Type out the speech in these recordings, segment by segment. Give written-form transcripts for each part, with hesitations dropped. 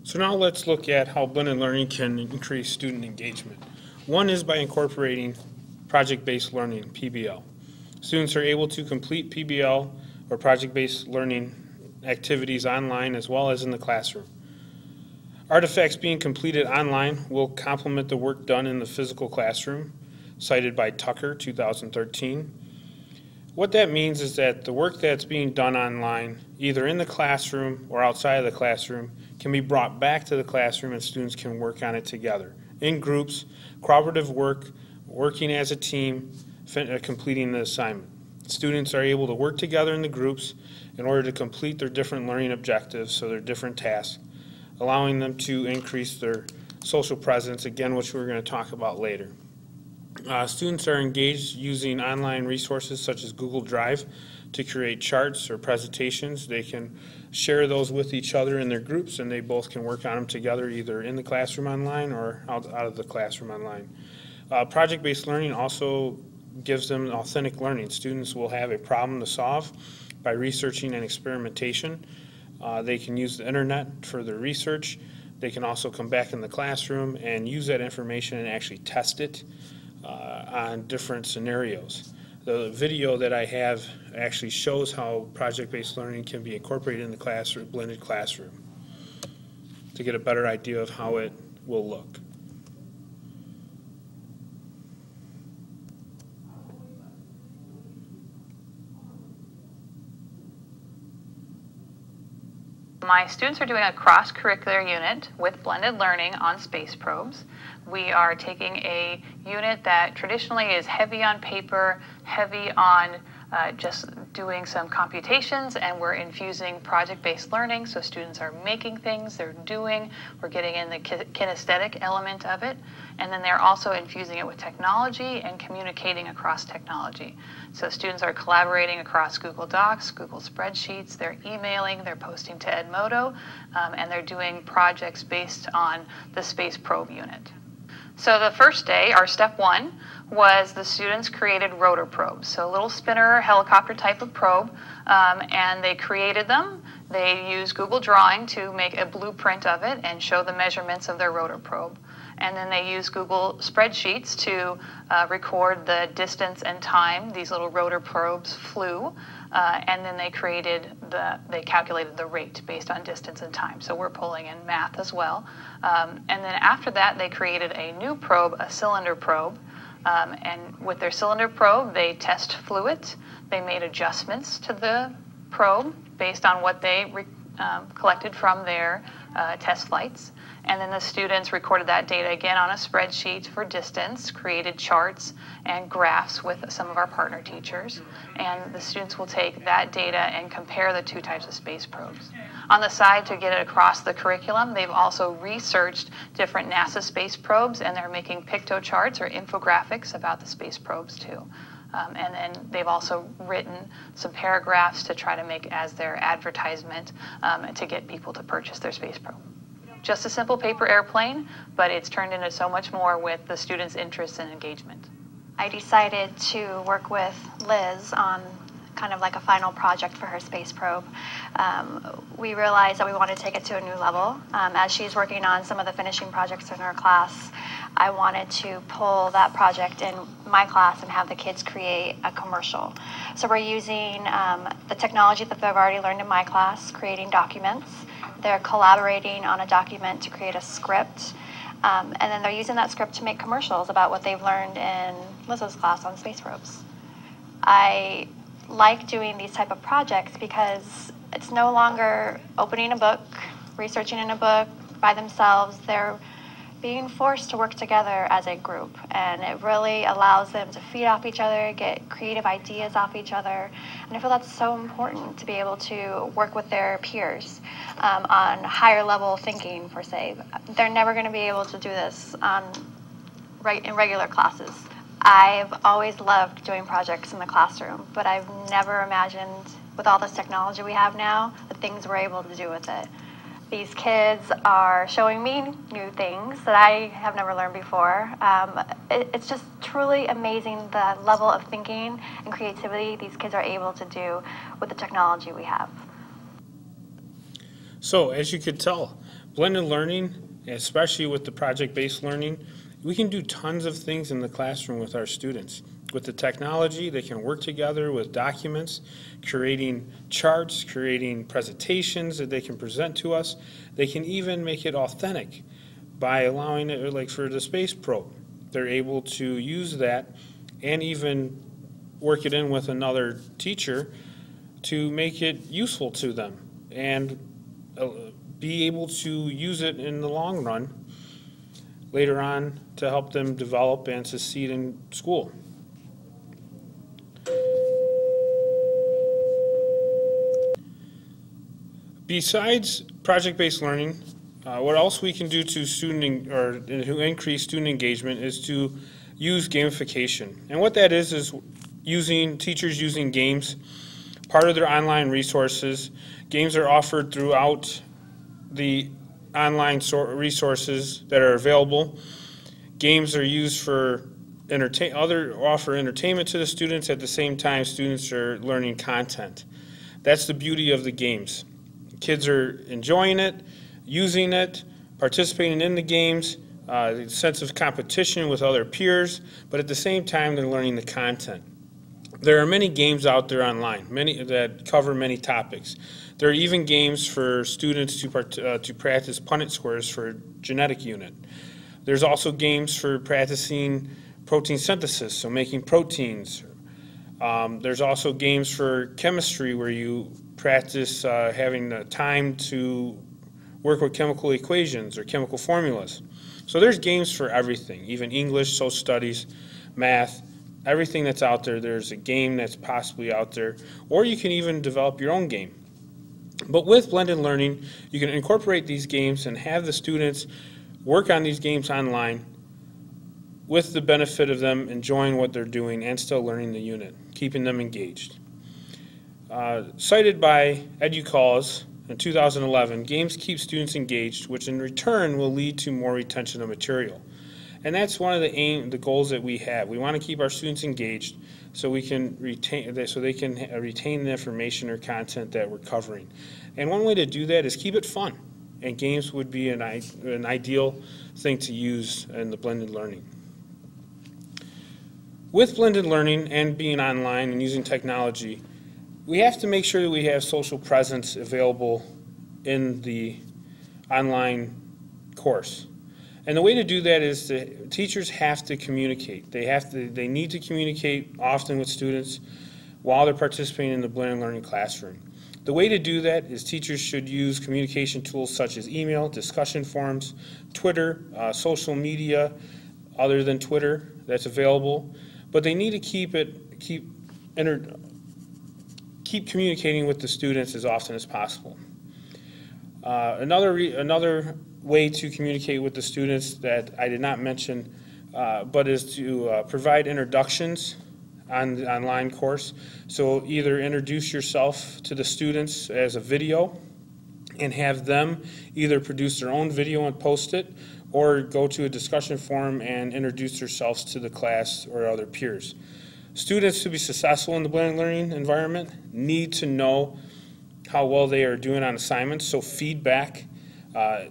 So now let's look at how blended learning can increase student engagement. One is by incorporating project-based learning, PBL. Students are able to complete PBL or project-based learning activities online as well as in the classroom. Artifacts being completed online will complement the work done in the physical classroom, cited by Tucker, 2013. What that means is that the work that's being done online, either in the classroom or outside of the classroom, can be brought back to the classroom and students can work on it together. In groups, cooperative work, working as a team, completing the assignment. Students are able to work together in the groups in order to complete their different learning objectives, so their different tasks, allowing them to increase their social presence, again, which we're going to talk about later. Students are engaged using online resources such as Google Drive to create charts or presentations. They can share those with each other in their groups, and they both can work on them together either in the classroom online or out of the classroom online. Project-based learning also gives them authentic learning. Students will have a problem to solve by researching and experimentation. They can use the internet for their research. They can also come back in the classroom and use that information and actually test it on different scenarios. The video that I have actually shows how project-based learning can be incorporated in the classroom, blended classroom, to get a better idea of how it will look. My students are doing a cross-curricular unit with blended learning on space probes. We are taking a unit that traditionally is heavy on paper, heavy on just doing some computations, and we're infusing project-based learning, so students are making things, they're doing, we're getting in the kinesthetic element of it, and then they're also infusing it with technology and communicating across technology. So students are collaborating across Google Docs, Google Spreadsheets, they're emailing, they're posting to Edmodo, and they're doing projects based on the space probe unit. So the first day, our step one, was the students created rotor probes, so a little spinner helicopter type of probe, and they created them. They used Google Drawing to make a blueprint of it and show the measurements of their rotor probe. And then they used Google Spreadsheets to record the distance and time these little rotor probes flew, and then they calculated the rate based on distance and time. So we're pulling in math as well. And then after that, they created a new probe, a cylinder probe. And with their cylinder probe, they test fluid. They made adjustments to the probe based on what they collected from their test flights. And then the students recorded that data again on a spreadsheet for distance, created charts and graphs with some of our partner teachers. And the students will take that data and compare the two types of space probes. On the side, to get it across the curriculum, they've also researched different NASA space probes, and they're making pictocharts or infographics about the space probes too. And then they've also written some paragraphs to try to make as their advertisement to get people to purchase their space probe. Just a simple paper airplane, but it's turned into so much more with the students' interest and engagement. I decided to work with Liz on kind of like a final project for her space probe. We realized that we wanted to take it to a new level. As she's working on some of the finishing projects in her class, I wanted to pull that project in my class and have the kids create a commercial. So we're using the technology that they've already learned in my class, creating documents. They're collaborating on a document to create a script. And then they're using that script to make commercials about what they've learned in Liz's class on space probes. I like doing these type of projects because it's no longer opening a book, researching in a book by themselves. They're being forced to work together as a group, and it really allows them to feed off each other, get creative ideas off each other, and I feel that's so important to be able to work with their peers on higher level thinking, per se. They're never going to be able to do this in regular classes. I've always loved doing projects in the classroom, but I've never imagined, with all this technology we have now, the things we're able to do with it. These kids are showing me new things that I have never learned before. It's just truly amazing the level of thinking and creativity these kids are able to do with the technology we have. So, as you could tell, Blended learning, especially with the project-based learning, we can do tons of things in the classroom with our students. With the technology, they can work together with documents, creating charts, creating presentations that they can present to us. They can even make it authentic by allowing it, like for the space probe. They're able to use that and even work it in with another teacher to make it useful to them and be able to use it in the long run later on to help them develop and succeed in school. Besides project-based learning, what else we can do to increase student engagement is to use gamification. And what that is teachers using games, part of their online resources. Games are offered throughout the online resources that are available. Games are used for offer entertainment to the students. At the same time, students are learning content. That's the beauty of the games. Kids are enjoying it, using it, participating in the games, a sense of competition with other peers, but at the same time, they're learning the content. There are many games out there online, many that cover many topics. There are even games for students to practice Punnett squares for genetic unit. There's also games for practicing protein synthesis, so making proteins. There's also games for chemistry where you practice having the time to work with chemical equations or chemical formulas. So there's games for everything, even English, social studies, math, everything that's out there. There's a game that's possibly out there, or you can even develop your own game. But with blended learning, you can incorporate these games and have the students work on these games online with the benefit of them enjoying what they're doing and still learning the unit, keeping them engaged. Cited by EDUCAUSE in 2011, games keep students engaged, which in return will lead to more retention of material. And that's one of the goals that we have. We want to keep our students engaged so we can they can retain the information or content that we're covering. And one way to do that is keep it fun. And games would be an ideal thing to use in the blended learning. With blended learning and being online and using technology, we have to make sure that we have social presence available in the online course. And the way to do that is teachers have to communicate. They need to communicate often with students while they're participating in the blended learning classroom. The way to do that is teachers should use communication tools such as email, discussion forums, Twitter, social media other than Twitter that's available. But they need to keep communicating with the students as often as possible. Another way to communicate with the students that I did not mention, but is to provide introductions on the online course. So either introduce yourself to the students as a video and have them either produce their own video and post it, or go to a discussion forum and introduce themselves to the class or other peers. Students, to be successful in the blended learning environment, need to know how well they are doing on assignments, so feedback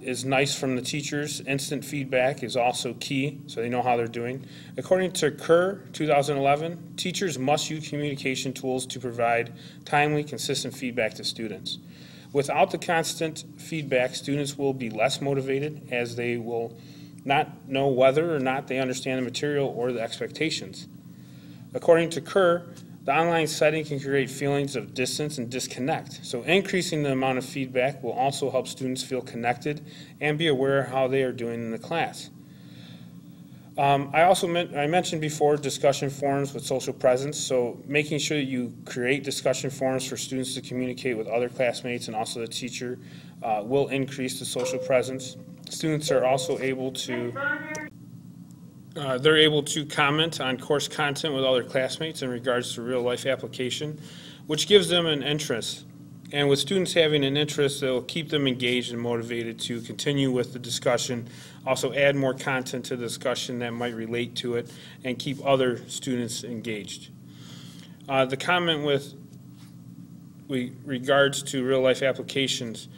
is nice from the teachers. Instant feedback is also key, so they know how they're doing. According to Kerr 2011, teachers must use communication tools to provide timely, consistent feedback to students. Without the constant feedback, students will be less motivated, as they will not know whether or not they understand the material or the expectations. According to Kerr, the online setting can create feelings of distance and disconnect. So increasing the amount of feedback will also help students feel connected and be aware of how they are doing in the class. I mentioned before discussion forums with social presence, so making sure that you create discussion forums for students to communicate with other classmates and also the teacher will increase the social presence. Students are also able to they're able to comment on course content with other classmates in regards to real-life application, which gives them an interest. And with students having an interest, they'll keep them engaged and motivated to continue with the discussion, also add more content to the discussion that might relate to it, and keep other students engaged. The comment with regards to real-life applications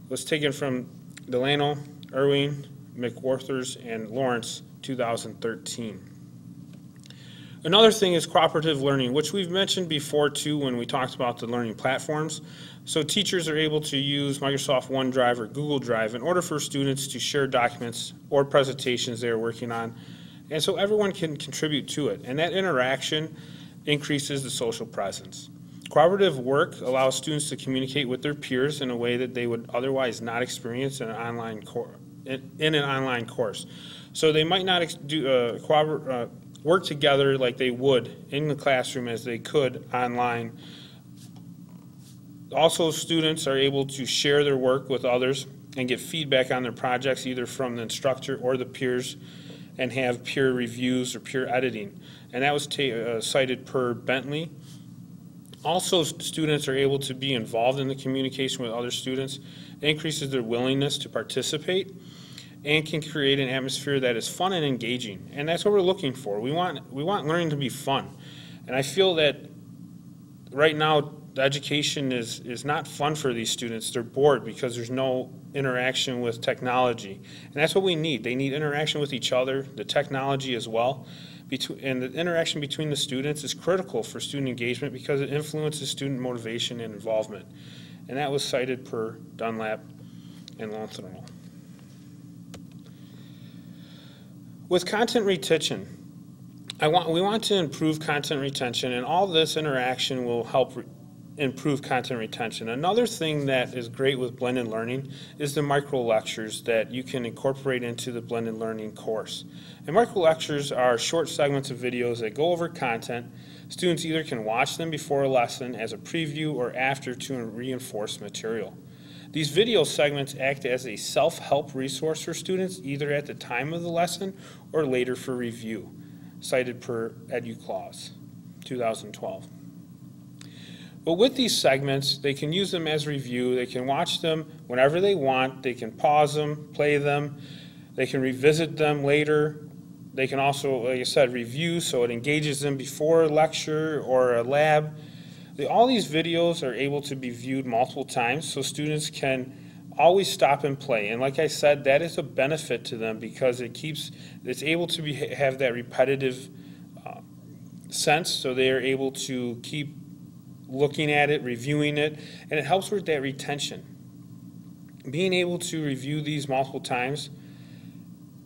was taken from Delano, Irving, McWhorters, and Lawrence, 2013. Another thing is cooperative learning, which we've mentioned before too when we talked about the learning platforms. So teachers are able to use Microsoft OneDrive or Google Drive in order for students to share documents or presentations they're working on, and so everyone can contribute to it. And that interaction increases the social presence. Cooperative work allows students to communicate with their peers in a way that they would otherwise not experience in an online course. So they might not work together like they would in the classroom as they could online. Also, students are able to share their work with others and get feedback on their projects either from the instructor or the peers, and have peer reviews or peer editing. And that was cited per Bentley. Also, students are able to be involved in the communication with other students. It increases their willingness to participate and can create an atmosphere that is fun and engaging. And that's what we're looking for. We want learning to be fun. And I feel that right now the education is not fun for these students. They're bored because there's no interaction with technology. And that's what we need. They need interaction with each other, the technology as well. And the interaction between the students is critical for student engagement because it influences student motivation and involvement. And that was cited per Dunlap and Lowenthal. With content retention, we want to improve content retention, and all this interaction will help improve content retention. Another thing that is great with blended learning is the micro lectures that you can incorporate into the blended learning course. And micro lectures are short segments of videos that go over content. Students either can watch them before a lesson as a preview or after to reinforce material. These video segments act as a self-help resource for students either at the time of the lesson or later for review, cited per EduClause, 2012. But with these segments, they can use them as review. They can watch them whenever they want. They can pause them, play them. They can revisit them later. They can also, like I said, review, so it engages them before a lecture or a lab. All these videos are able to be viewed multiple times, so students can always stop and play. And like I said, that is a benefit to them because it's able to have that repetitive sense, so they are able to keep looking at it, reviewing it, and it helps with that retention. Being able to review these multiple times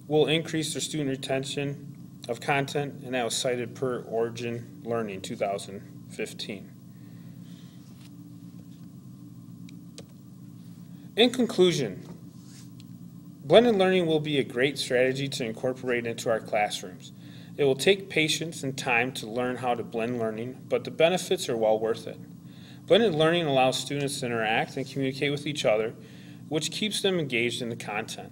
will increase their student retention of content, and that was cited per Origin Learning, 2015. In conclusion, blended learning will be a great strategy to incorporate into our classrooms. It will take patience and time to learn how to blend learning, but the benefits are well worth it. Blended learning allows students to interact and communicate with each other, which keeps them engaged in the content.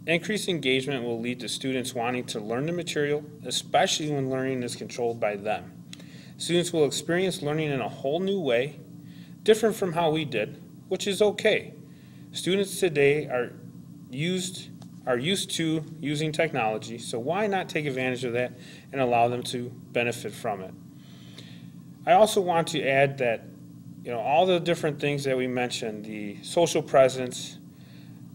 Increased engagement will lead to students wanting to learn the material, especially when learning is controlled by them. Students will experience learning in a whole new way, different from how we did, which is okay. Students today are used to using technology, so why not take advantage of that and allow them to benefit from it? I also want to add that all the different things that we mentioned, the social presence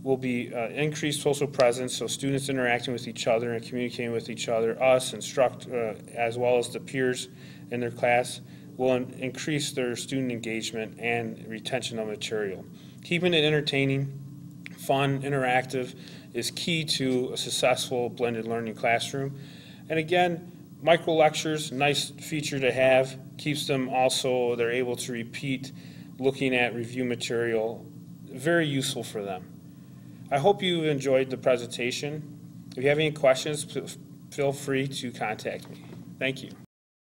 will be increased social presence, so students interacting with each other and communicating with each other, us, as well as the peers in their class, will increase their student engagement and retention of material. Keeping it entertaining, fun, interactive is key to a successful blended learning classroom. And again, micro lectures, nice feature to have, keeps them also, they're able to repeat looking at review material, very useful for them. I hope you enjoyed the presentation. If you have any questions, feel free to contact me. Thank you.